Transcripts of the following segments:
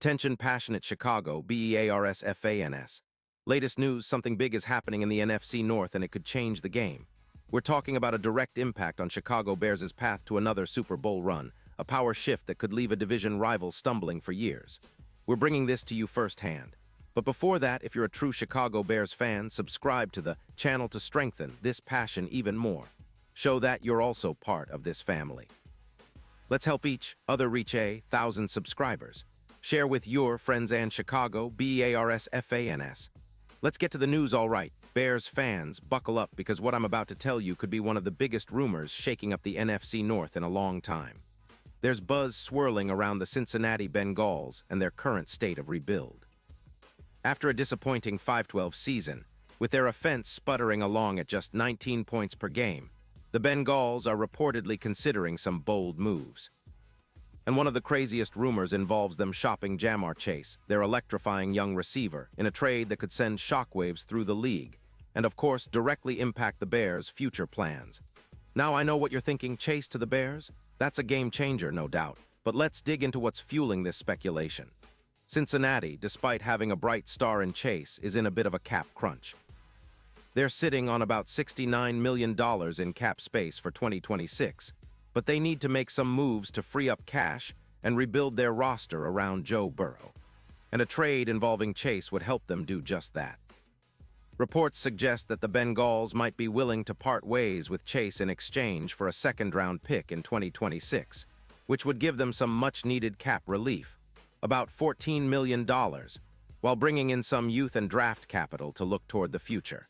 Attention passionate Chicago, Bears fans. Latest news, something big is happening in the NFC North and it could change the game. We're talking about a direct impact on Chicago Bears' path to another Super Bowl run, a power shift that could leave a division rival stumbling for years. We're bringing this to you firsthand. But before that, if you're a true Chicago Bears fan, subscribe to the channel to strengthen this passion even more. Show that you're also part of this family. Let's help each other reach 1,000 subscribers. Share with your friends and Chicago, Bears fans. Let's get to the news, all right. Bears fans, buckle up because what I'm about to tell you could be one of the biggest rumors shaking up the NFC North in a long time. There's buzz swirling around the Cincinnati Bengals and their current state of rebuild. After a disappointing 5-12 season, with their offense sputtering along at just 19 points per game, the Bengals are reportedly considering some bold moves. And one of the craziest rumors involves them shopping Jamar Chase, their electrifying young receiver, in a trade that could send shockwaves through the league, and of course directly impact the Bears' future plans. Now I know what you're thinking, Chase to the Bears? That's a game changer, no doubt, but let's dig into what's fueling this speculation. Cincinnati, despite having a bright star in Chase, is in a bit of a cap crunch. They're sitting on about $69 million in cap space for 2026, but they need to make some moves to free up cash and rebuild their roster around Joe Burrow. And a trade involving Chase would help them do just that. Reports suggest that the Bengals might be willing to part ways with Chase in exchange for a second-round pick in 2026, which would give them some much-needed cap relief, about $14 million, while bringing in some youth and draft capital to look toward the future.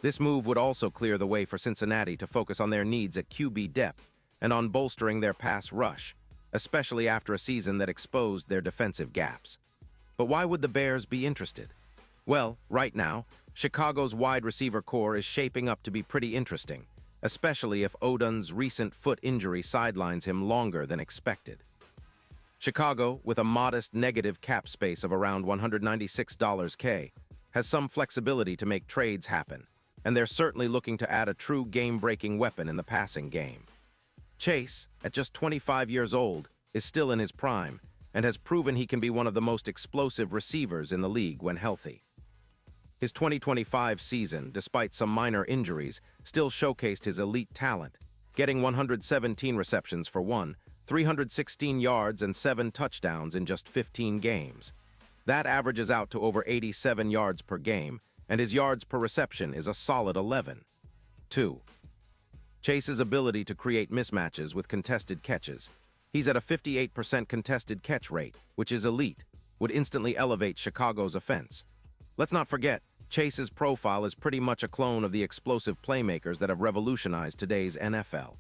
This move would also clear the way for Cincinnati to focus on their needs at QB depth and on bolstering their pass rush, especially after a season that exposed their defensive gaps. But why would the Bears be interested? Well, right now, Chicago's wide receiver core is shaping up to be pretty interesting, especially if Odun's recent foot injury sidelines him longer than expected. Chicago, with a modest negative cap space of around $196K, has some flexibility to make trades happen, and they're certainly looking to add a true game-breaking weapon in the passing game. Chase, at just 25 years old, is still in his prime and has proven he can be one of the most explosive receivers in the league when healthy. His 2025 season, despite some minor injuries, still showcased his elite talent, getting 117 receptions for 316 yards and 7 touchdowns in just 15 games. That averages out to over 87 yards per game, and his yards per reception is a solid 11. 2. Chase's ability to create mismatches with contested catches. He's at a 58% contested catch rate, which is elite, would instantly elevate Chicago's offense. Let's not forget, Chase's profile is pretty much a clone of the explosive playmakers that have revolutionized today's NFL.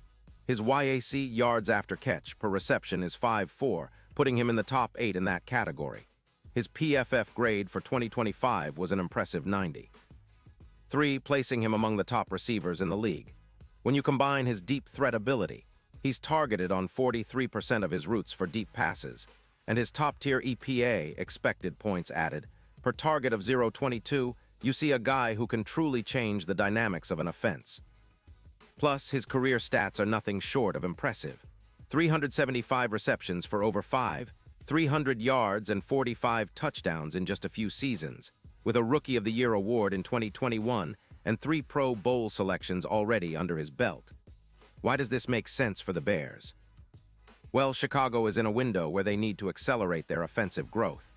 His YAC yards after catch per reception is 5.4, putting him in the top 8 in that category. His PFF grade for 2025 was an impressive 90. 3, placing him among the top receivers in the league. When you combine his deep threat ability, he's targeted on 43% of his routes for deep passes, and his top-tier EPA, expected points added, per target of 0.22, you see a guy who can truly change the dynamics of an offense. Plus, his career stats are nothing short of impressive. 375 receptions for over 300 yards and 45 touchdowns in just a few seasons, with a Rookie of the Year award in 2021 and 3 Pro Bowl selections already under his belt. Why does this make sense for the Bears? Well, Chicago is in a window where they need to accelerate their offensive growth.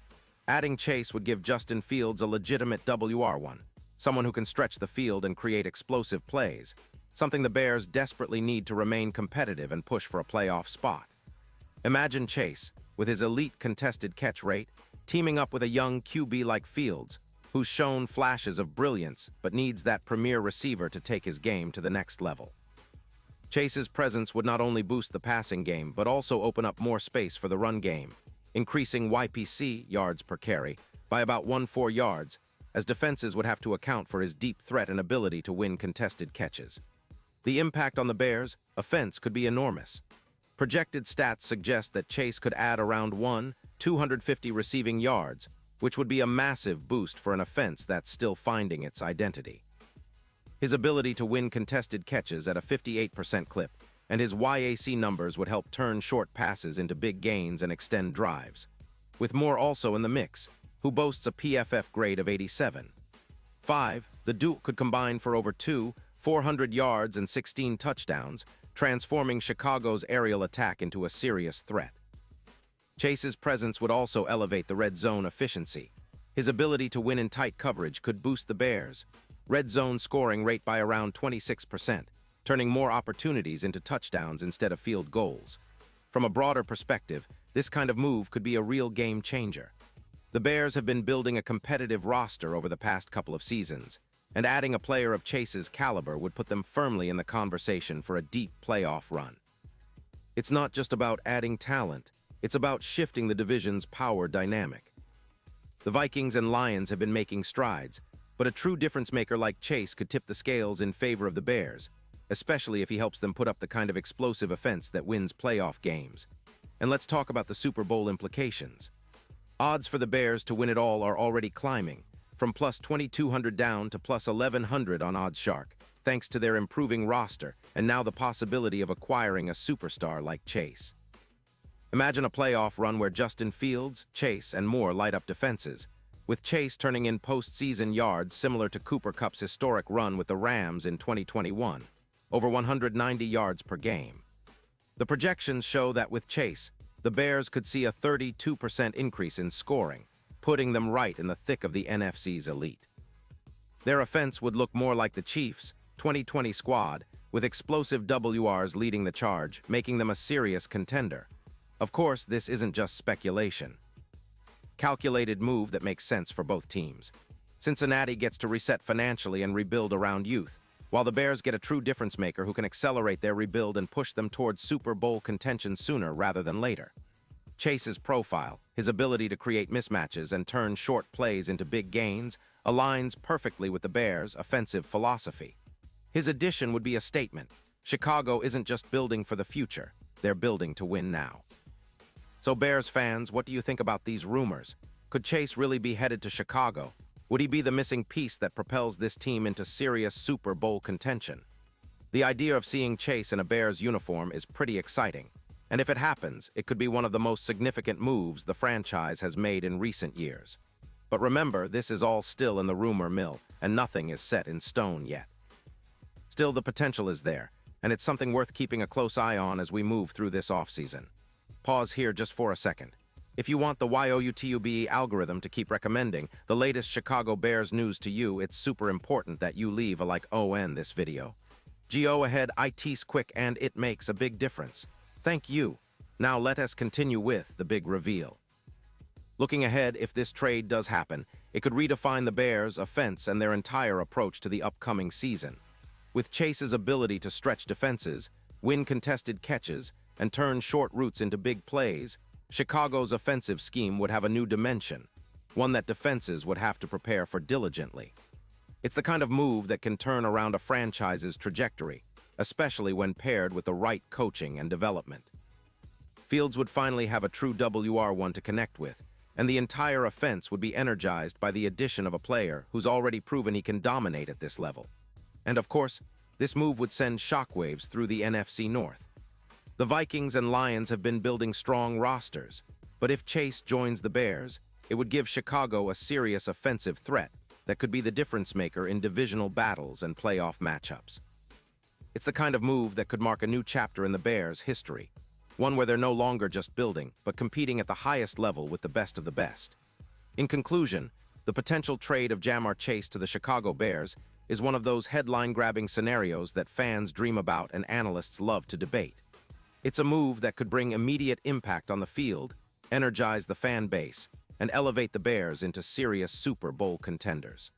Adding Chase would give Justin Fields a legitimate WR1, someone who can stretch the field and create explosive plays, something the Bears desperately need to remain competitive and push for a playoff spot. Imagine Chase, with his elite contested catch rate, teaming up with a young QB like Fields, who's shown flashes of brilliance but needs that premier receiver to take his game to the next level. Chase's presence would not only boost the passing game but also open up more space for the run game, increasing YPC yards per carry by about 1.4 yards, as defenses would have to account for his deep threat and ability to win contested catches. The impact on the Bears' offense could be enormous. Projected stats suggest that Chase could add around 250 receiving yards, which would be a massive boost for an offense that's still finding its identity. His ability to win contested catches at a 58% clip and his YAC numbers would help turn short passes into big gains and extend drives. with Moore also in the mix, who boasts a PFF grade of 87. 5. The Duke could combine for over 400 yards and 16 touchdowns, transforming Chicago's aerial attack into a serious threat. Chase's presence would also elevate the red zone efficiency. His ability to win in tight coverage could boost the Bears' red zone scoring rate by around 26%, turning more opportunities into touchdowns instead of field goals. From a broader perspective, this kind of move could be a real game changer. The Bears have been building a competitive roster over the past couple of seasons, and adding a player of Chase's caliber would put them firmly in the conversation for a deep playoff run. It's not just about adding talent, it's about shifting the division's power dynamic. The Vikings and Lions have been making strides, but a true difference-maker like Chase could tip the scales in favor of the Bears, especially if he helps them put up the kind of explosive offense that wins playoff games. And let's talk about the Super Bowl implications. Odds for the Bears to win it all are already climbing, from plus 2,200 down to plus 1,100 on OddsShark, thanks to their improving roster and now the possibility of acquiring a superstar like Chase. Imagine a playoff run where Justin Fields, Chase, and Moore light up defenses, with Chase turning in postseason yards similar to Cooper Kupp's historic run with the Rams in 2021, over 190 yards per game. The projections show that with Chase, the Bears could see a 32% increase in scoring, putting them right in the thick of the NFC's elite. Their offense would look more like the Chiefs' 2020 squad, with explosive WRs leading the charge, making them a serious contender. Of course, this isn't just speculation. Calculated move that makes sense for both teams. Cincinnati gets to reset financially and rebuild around youth, while the Bears get a true difference-maker who can accelerate their rebuild and push them towards Super Bowl contention sooner rather than later. Chase's profile, his ability to create mismatches and turn short plays into big gains, aligns perfectly with the Bears' offensive philosophy. His addition would be a statement. Chicago isn't just building for the future, they're building to win now. So Bears fans, what do you think about these rumors? Could Chase really be headed to Chicago? Would he be the missing piece that propels this team into serious Super Bowl contention? The idea of seeing Chase in a Bears uniform is pretty exciting, and if it happens, it could be one of the most significant moves the franchise has made in recent years. But remember, this is all still in the rumor mill, and nothing is set in stone yet. Still, the potential is there, and it's something worth keeping a close eye on as we move through this offseason. Pause here just for a second. If you want the YOUTUBE algorithm to keep recommending the latest Chicago Bears news to you, it's super important that you leave a like on this video. Go ahead, it's quick and it makes a big difference. Thank you. Now let us continue with the big reveal. Looking ahead, if this trade does happen, it could redefine the Bears' offense and their entire approach to the upcoming season. With Chase's ability to stretch defenses, win contested catches, and turn short routes into big plays, Chicago's offensive scheme would have a new dimension, one that defenses would have to prepare for diligently. It's the kind of move that can turn around a franchise's trajectory, especially when paired with the right coaching and development. Fields would finally have a true WR1 to connect with, and the entire offense would be energized by the addition of a player who's already proven he can dominate at this level. And of course, this move would send shockwaves through the NFC North. The Vikings and Lions have been building strong rosters, but if Chase joins the Bears, it would give Chicago a serious offensive threat that could be the difference-maker in divisional battles and playoff matchups. It's the kind of move that could mark a new chapter in the Bears' history, one where they're no longer just building, but competing at the highest level with the best of the best. In conclusion, the potential trade of Ja'Marr Chase to the Chicago Bears is one of those headline-grabbing scenarios that fans dream about and analysts love to debate. It's a move that could bring immediate impact on the field, energize the fan base, and elevate the Bears into serious Super Bowl contenders.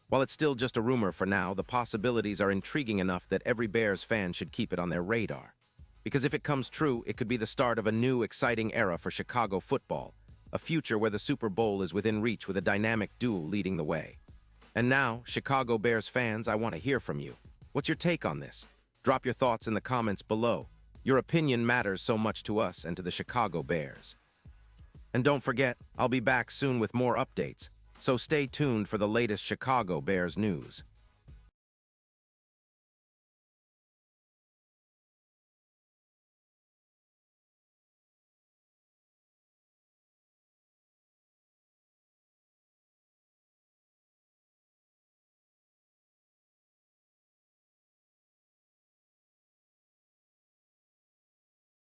While it's still just a rumor for now, the possibilities are intriguing enough that every Bears fan should keep it on their radar. Because if it comes true, it could be the start of a new, exciting era for Chicago football, a future where the Super Bowl is within reach with a dynamic duo leading the way. And now, Chicago Bears fans, I want to hear from you. What's your take on this? Drop your thoughts in the comments below. Your opinion matters so much to us and to the Chicago Bears. And don't forget, I'll be back soon with more updates, so stay tuned for the latest Chicago Bears news.